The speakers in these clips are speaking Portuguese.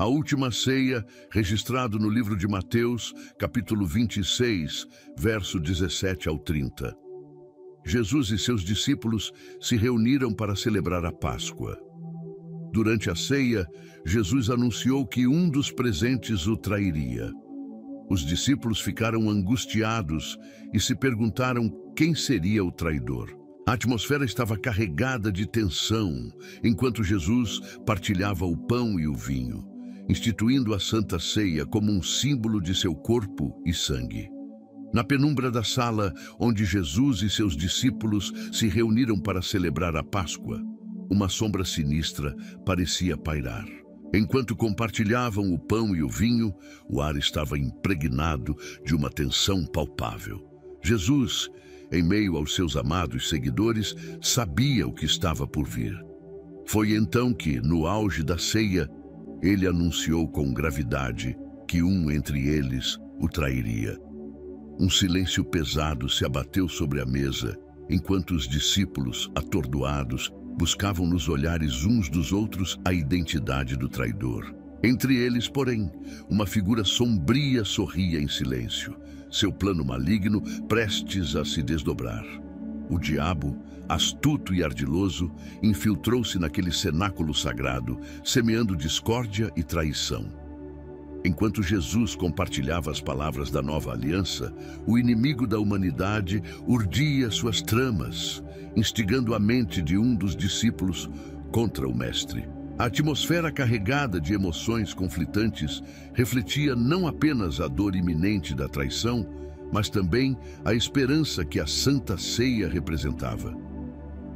A última ceia, registrado no livro de Mateus, capítulo 26, verso 17 ao 30. Jesus e seus discípulos se reuniram para celebrar a Páscoa. Durante a ceia, Jesus anunciou que um dos presentes o trairia. Os discípulos ficaram angustiados e se perguntaram quem seria o traidor. A atmosfera estava carregada de tensão, enquanto Jesus partilhava o pão e o vinho, instituindo a Santa Ceia como um símbolo de seu corpo e sangue. Na penumbra da sala onde Jesus e seus discípulos se reuniram para celebrar a Páscoa, uma sombra sinistra parecia pairar. Enquanto compartilhavam o pão e o vinho, o ar estava impregnado de uma tensão palpável. Jesus, em meio aos seus amados seguidores, sabia o que estava por vir. Foi então que, no auge da ceia, ele anunciou com gravidade que um entre eles o trairia. Um silêncio pesado se abateu sobre a mesa, enquanto os discípulos, atordoados, buscavam nos olhares uns dos outros a identidade do traidor. Entre eles, porém, uma figura sombria sorria em silêncio, seu plano maligno prestes a se desdobrar. O diabo, astuto e ardiloso, infiltrou-se naquele cenáculo sagrado, semeando discórdia e traição. Enquanto Jesus compartilhava as palavras da nova aliança, o inimigo da humanidade urdia suas tramas, instigando a mente de um dos discípulos contra o Mestre. A atmosfera carregada de emoções conflitantes refletia não apenas a dor iminente da traição, mas também a esperança que a Santa Ceia representava.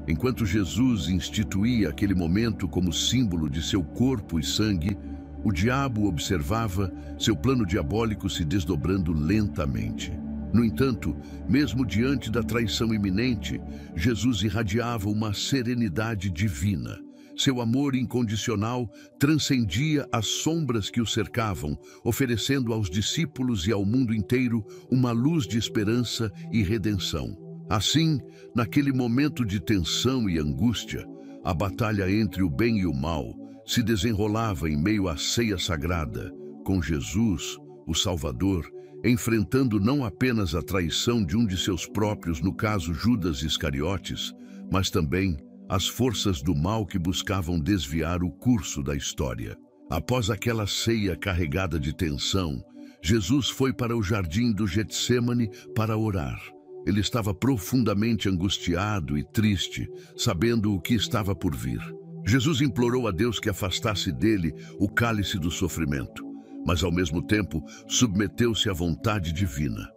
Enquanto Jesus instituía aquele momento como símbolo de seu corpo e sangue, o diabo observava seu plano diabólico se desdobrando lentamente. No entanto, mesmo diante da traição iminente, Jesus irradiava uma serenidade divina. Seu amor incondicional transcendia as sombras que o cercavam, oferecendo aos discípulos e ao mundo inteiro uma luz de esperança e redenção. Assim, naquele momento de tensão e angústia, a batalha entre o bem e o mal se desenrolava em meio à ceia sagrada, com Jesus, o Salvador, enfrentando não apenas a traição de um de seus próprios, no caso Judas Iscariotes, mas também as forças do mal que buscavam desviar o curso da história. Após aquela ceia carregada de tensão, Jesus foi para o jardim do Getsêmani para orar. Ele estava profundamente angustiado e triste, sabendo o que estava por vir. Jesus implorou a Deus que afastasse dele o cálice do sofrimento, mas ao mesmo tempo submeteu-se à vontade divina.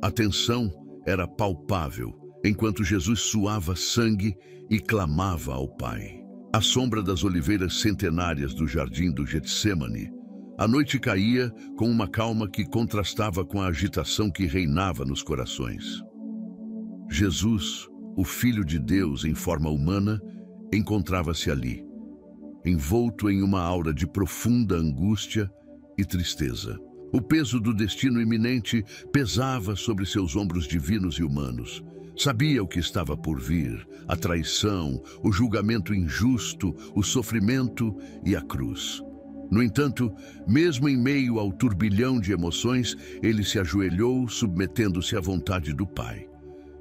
A tensão era palpável, enquanto Jesus suava sangue e clamava ao Pai. À sombra das oliveiras centenárias do jardim do Getsêmani, a noite caía com uma calma que contrastava com a agitação que reinava nos corações. Jesus, o Filho de Deus em forma humana, encontrava-se ali, envolto em uma aura de profunda angústia e tristeza. O peso do destino iminente pesava sobre seus ombros divinos e humanos. Sabia o que estava por vir, a traição, o julgamento injusto, o sofrimento e a cruz. No entanto, mesmo em meio ao turbilhão de emoções, ele se ajoelhou, submetendo-se à vontade do Pai.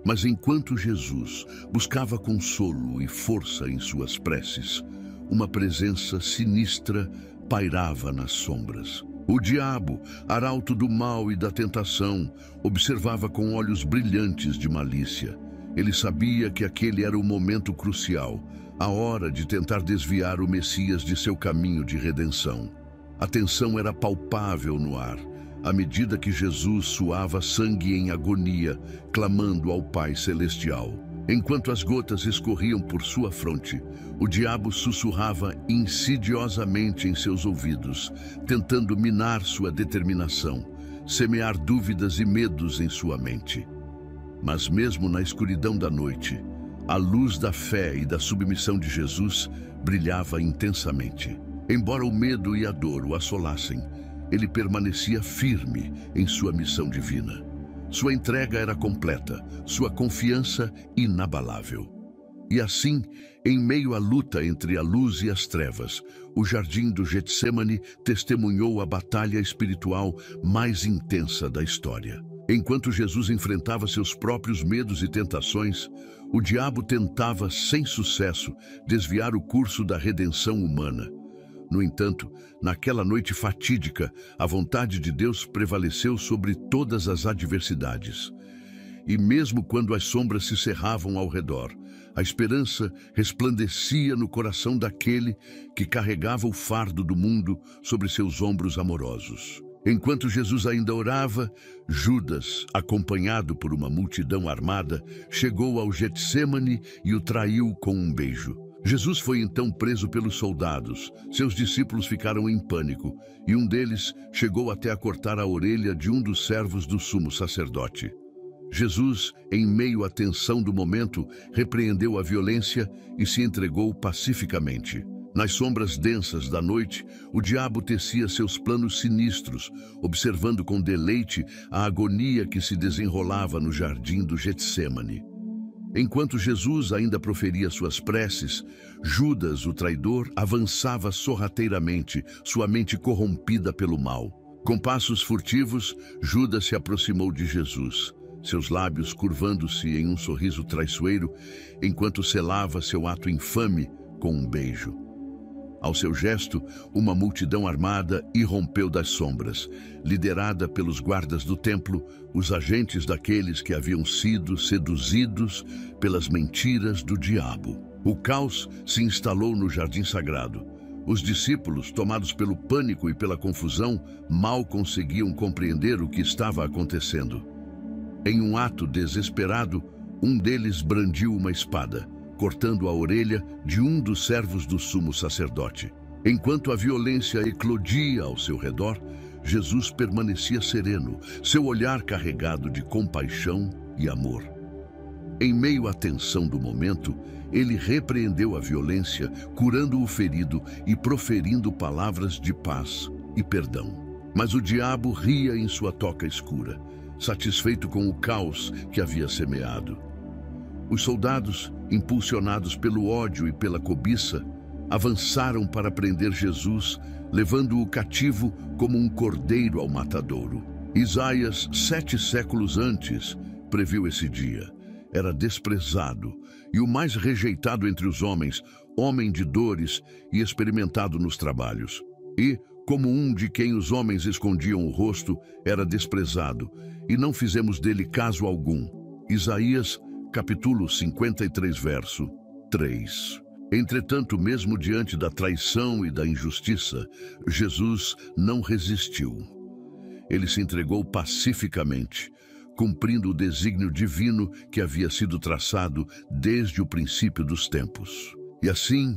Mas enquanto Jesus buscava consolo e força em suas preces, uma presença sinistra pairava nas sombras. O diabo, arauto do mal e da tentação, observava com olhos brilhantes de malícia. Ele sabia que aquele era o momento crucial, a hora de tentar desviar o Messias de seu caminho de redenção. A tensão era palpável no ar, à medida que Jesus suava sangue em agonia, clamando ao Pai Celestial. Enquanto as gotas escorriam por sua fronte, o diabo sussurrava insidiosamente em seus ouvidos, tentando minar sua determinação, semear dúvidas e medos em sua mente. Mas mesmo na escuridão da noite, a luz da fé e da submissão de Jesus brilhava intensamente. Embora o medo e a dor o assolassem, ele permanecia firme em sua missão divina. Sua entrega era completa, sua confiança inabalável. E assim, em meio à luta entre a luz e as trevas, o jardim do Getsemane testemunhou a batalha espiritual mais intensa da história. Enquanto Jesus enfrentava seus próprios medos e tentações, o diabo tentava, sem sucesso, desviar o curso da redenção humana. No entanto, naquela noite fatídica, a vontade de Deus prevaleceu sobre todas as adversidades. E mesmo quando as sombras se cerravam ao redor, a esperança resplandecia no coração daquele que carregava o fardo do mundo sobre seus ombros amorosos. Enquanto Jesus ainda orava, Judas, acompanhado por uma multidão armada, chegou ao Getsemane e o traiu com um beijo. Jesus foi então preso pelos soldados. Seus discípulos ficaram em pânico, e um deles chegou até a cortar a orelha de um dos servos do sumo sacerdote. Jesus, em meio à tensão do momento, repreendeu a violência e se entregou pacificamente. Nas sombras densas da noite, o diabo tecia seus planos sinistros, observando com deleite a agonia que se desenrolava no jardim do Getsemane. Enquanto Jesus ainda proferia suas preces, Judas, o traidor, avançava sorrateiramente, sua mente corrompida pelo mal. Com passos furtivos, Judas se aproximou de Jesus, seus lábios curvando-se em um sorriso traiçoeiro, enquanto selava seu ato infame com um beijo. Ao seu gesto, uma multidão armada irrompeu das sombras, liderada pelos guardas do templo, os agentes daqueles que haviam sido seduzidos pelas mentiras do diabo. O caos se instalou no jardim sagrado. Os discípulos, tomados pelo pânico e pela confusão, mal conseguiam compreender o que estava acontecendo. Em um ato desesperado, um deles brandiu uma espada, cortando a orelha de um dos servos do sumo sacerdote. Enquanto a violência eclodia ao seu redor, Jesus permanecia sereno, seu olhar carregado de compaixão e amor. Em meio à tensão do momento, ele repreendeu a violência, curando o ferido e proferindo palavras de paz e perdão. Mas o diabo ria em sua toca escura, satisfeito com o caos que havia semeado. Os soldados, impulsionados pelo ódio e pela cobiça, avançaram para prender Jesus, levando-o cativo como um cordeiro ao matadouro. Isaías, 7 séculos antes, previu esse dia. Era desprezado e o mais rejeitado entre os homens, homem de dores e experimentado nos trabalhos. E, como um de quem os homens escondiam o rosto, era desprezado, e não fizemos dele caso algum. Isaías, capítulo 53, verso 3. Entretanto, mesmo diante da traição e da injustiça, Jesus não resistiu. Ele se entregou pacificamente, cumprindo o desígnio divino que havia sido traçado desde o princípio dos tempos. E assim,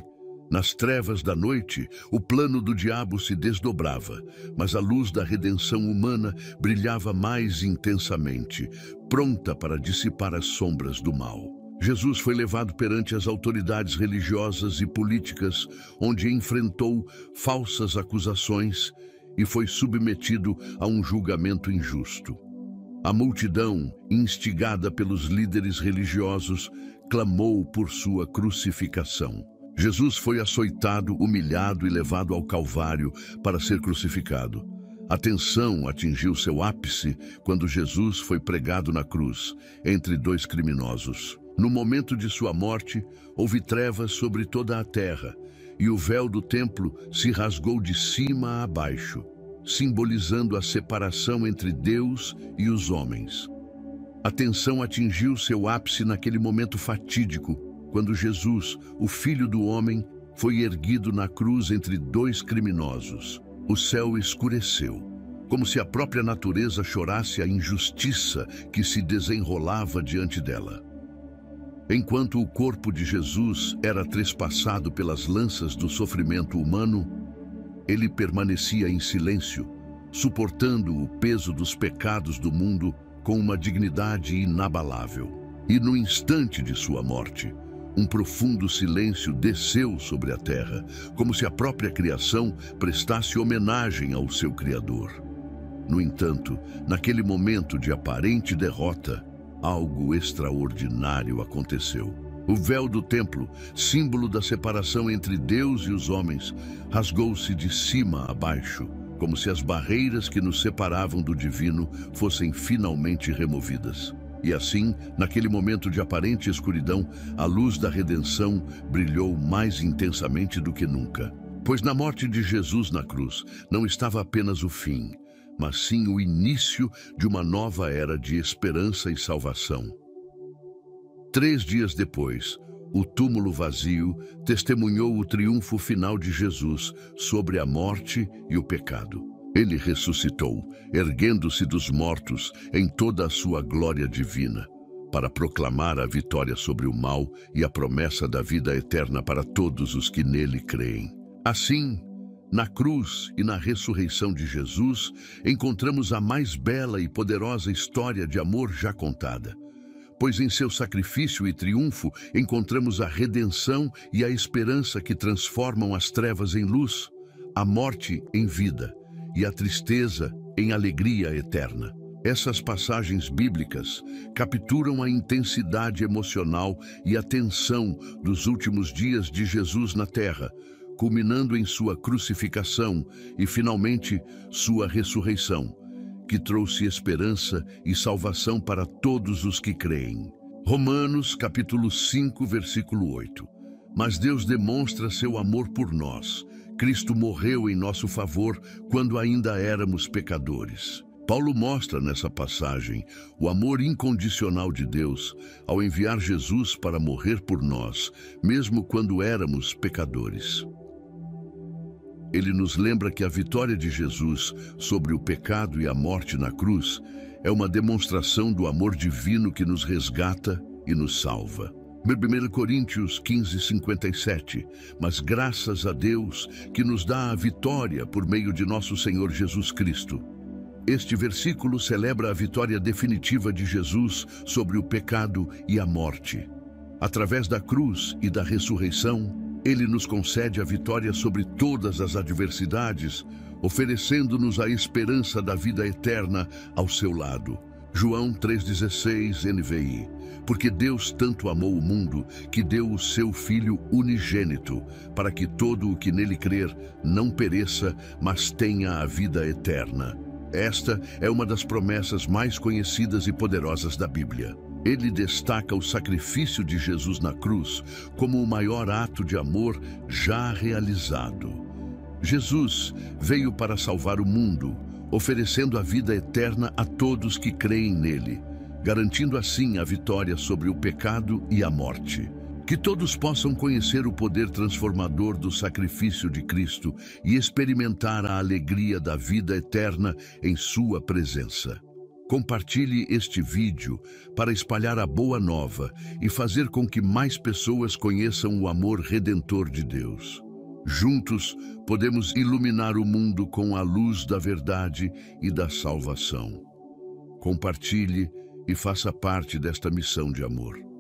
nas trevas da noite, o plano do diabo se desdobrava, mas a luz da redenção humana brilhava mais intensamente, pronta para dissipar as sombras do mal. Jesus foi levado perante as autoridades religiosas e políticas, onde enfrentou falsas acusações e foi submetido a um julgamento injusto. A multidão, instigada pelos líderes religiosos, clamou por sua crucificação. Jesus foi açoitado, humilhado e levado ao Calvário para ser crucificado. A tensão atingiu seu ápice quando Jesus foi pregado na cruz, entre dois criminosos. No momento de sua morte, houve trevas sobre toda a terra, e o véu do templo se rasgou de cima a baixo, simbolizando a separação entre Deus e os homens. A tensão atingiu seu ápice naquele momento fatídico, quando Jesus, o Filho do Homem, foi erguido na cruz entre dois criminosos. O céu escureceu, como se a própria natureza chorasse a injustiça que se desenrolava diante dela. Enquanto o corpo de Jesus era trespassado pelas lanças do sofrimento humano, ele permanecia em silêncio, suportando o peso dos pecados do mundo com uma dignidade inabalável. E no instante de sua morte, um profundo silêncio desceu sobre a terra, como se a própria criação prestasse homenagem ao seu Criador. No entanto, naquele momento de aparente derrota, algo extraordinário aconteceu. O véu do templo, símbolo da separação entre Deus e os homens, rasgou-se de cima a baixo, como se as barreiras que nos separavam do divino fossem finalmente removidas. E assim, naquele momento de aparente escuridão, a luz da redenção brilhou mais intensamente do que nunca. Pois na morte de Jesus na cruz não estava apenas o fim, mas sim o início de uma nova era de esperança e salvação. 3 dias depois, o túmulo vazio testemunhou o triunfo final de Jesus sobre a morte e o pecado. Ele ressuscitou, erguendo-se dos mortos em toda a sua glória divina, para proclamar a vitória sobre o mal e a promessa da vida eterna para todos os que nele creem. Assim, na cruz e na ressurreição de Jesus, encontramos a mais bela e poderosa história de amor já contada. Pois em seu sacrifício e triunfo encontramos a redenção e a esperança que transformam as trevas em luz, a morte em vida e a tristeza em alegria eterna. Essas passagens bíblicas capturam a intensidade emocional e a tensão dos últimos dias de Jesus na terra, culminando em sua crucificação e, finalmente, sua ressurreição, que trouxe esperança e salvação para todos os que creem. Romanos, capítulo 5, versículo 8. Mas Deus demonstra seu amor por nós. Cristo morreu em nosso favor quando ainda éramos pecadores. Paulo mostra nessa passagem o amor incondicional de Deus ao enviar Jesus para morrer por nós, mesmo quando éramos pecadores. Ele nos lembra que a vitória de Jesus sobre o pecado e a morte na cruz é uma demonstração do amor divino que nos resgata e nos salva. 1 Coríntios 15:57. Mas graças a Deus que nos dá a vitória por meio de nosso Senhor Jesus Cristo. Este versículo celebra a vitória definitiva de Jesus sobre o pecado e a morte. Através da cruz e da ressurreição, Ele nos concede a vitória sobre todas as adversidades, oferecendo-nos a esperança da vida eterna ao seu lado. João 3,16 NVI. Porque Deus tanto amou o mundo que deu o seu Filho unigênito, para que todo o que nele crer não pereça, mas tenha a vida eterna. Esta é uma das promessas mais conhecidas e poderosas da Bíblia. Ele destaca o sacrifício de Jesus na cruz como o maior ato de amor já realizado. Jesus veio para salvar o mundo, oferecendo a vida eterna a todos que creem nele, garantindo assim a vitória sobre o pecado e a morte. Que todos possam conhecer o poder transformador do sacrifício de Cristo e experimentar a alegria da vida eterna em sua presença. Compartilhe este vídeo para espalhar a boa nova e fazer com que mais pessoas conheçam o amor redentor de Deus. Juntos, podemos iluminar o mundo com a luz da verdade e da salvação. Compartilhe e faça parte desta missão de amor.